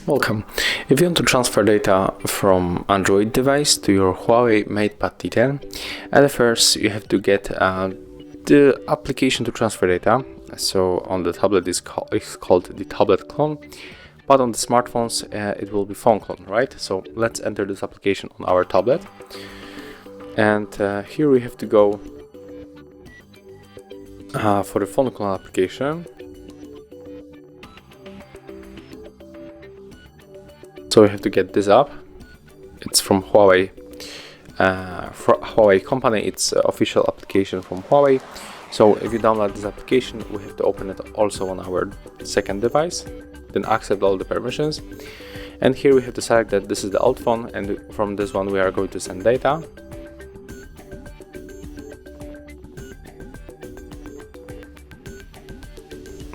Welcome. If you want to transfer data from Android device to your HUAWEI MatePad T10, at first you have to get the application to transfer data. So on the tablet it's called the tablet clone, but on the smartphones it will be phone clone, right? So let's enter this application on our tablet, and here we have to go for the phone clone application. So we have to get this up. It's from HUAWEI. For HUAWEI company, it's official application from HUAWEI. So if you download this application, we have to open it also on our second device, then accept all the permissions. And here we have to select that this is the old phone, and from this one we are going to send data.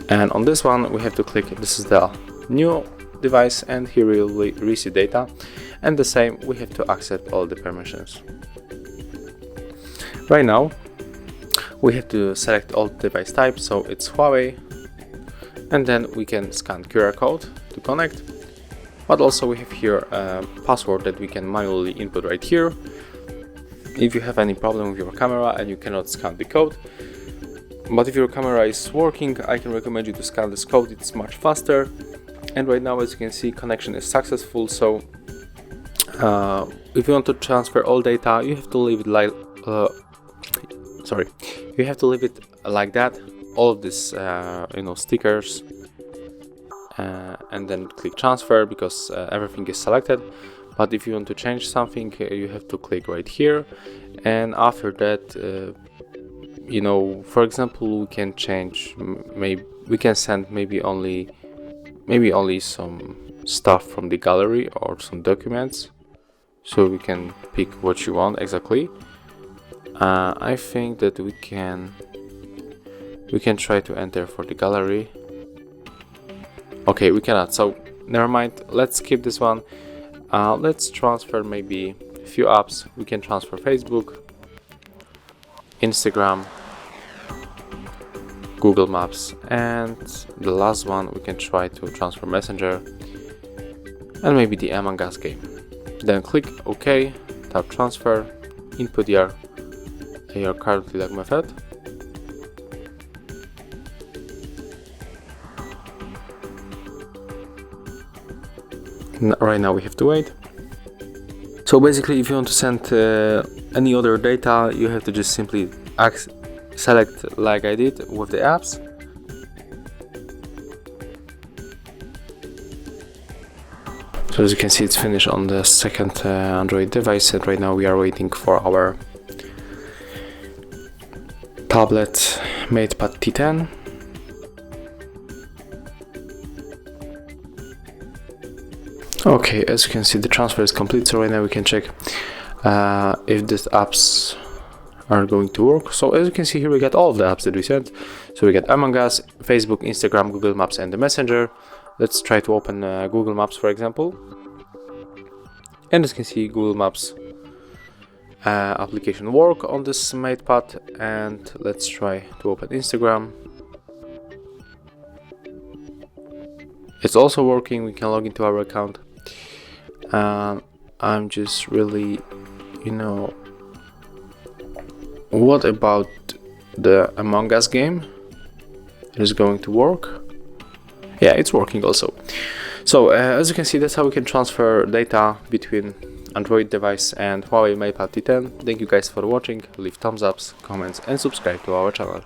And on this one we have to click this is the new device, and here we will receive data, and the same we have to accept all the permissions. Right now we have to select all device types, so it's HUAWEI, and then we can scan QR code to connect, but also we have here a password that we can manually input right here. If you have any problem with your camera and you cannot scan the code, but if your camera is working, I can recommend you to scan this code, it's much faster. And right now, as you can see, connection is successful. So if you want to transfer all data, you have to leave it like like that, all of this stickers, and then click transfer, because everything is selected. But if you want to change something, you have to click right here, and after that for example, we can change, maybe we can send maybe only some stuff from the gallery or some documents, so we can pick what you want exactly. I think that we can try to enter for the gallery. Okay, we cannot, so never mind, let's skip this one. Let's transfer maybe a few apps. We can transfer Facebook, Instagram, Google Maps, and the last one we can try to transfer Messenger and maybe the Among Us game. Then click OK, tap transfer, input your currently logged method. Right now we have to wait. So basically, if you want to send any other data, you have to just simply select like I did with the apps. So as you can see, it's finished on the second Android device, and right now we are waiting for our tablet MatePad T10. Okay, as you can see, the transfer is complete, so right now we can check if these apps are going to work. So as you can see here, we got all of the apps that we sent. So we got Among Us, Facebook, Instagram, Google Maps, and the Messenger. Let's try to open Google Maps, for example. And as you can see, Google Maps application work on this MatePad. And let's try to open Instagram. It's also working. We can log into our account. I'm just really, what about the Among Us game? It is going to work. Yeah, it's working also. So as you can see, that's how we can transfer data between Android device and HUAWEI MatePad T10. Thank you guys for watching. Leave thumbs ups, comments, and subscribe to our channel.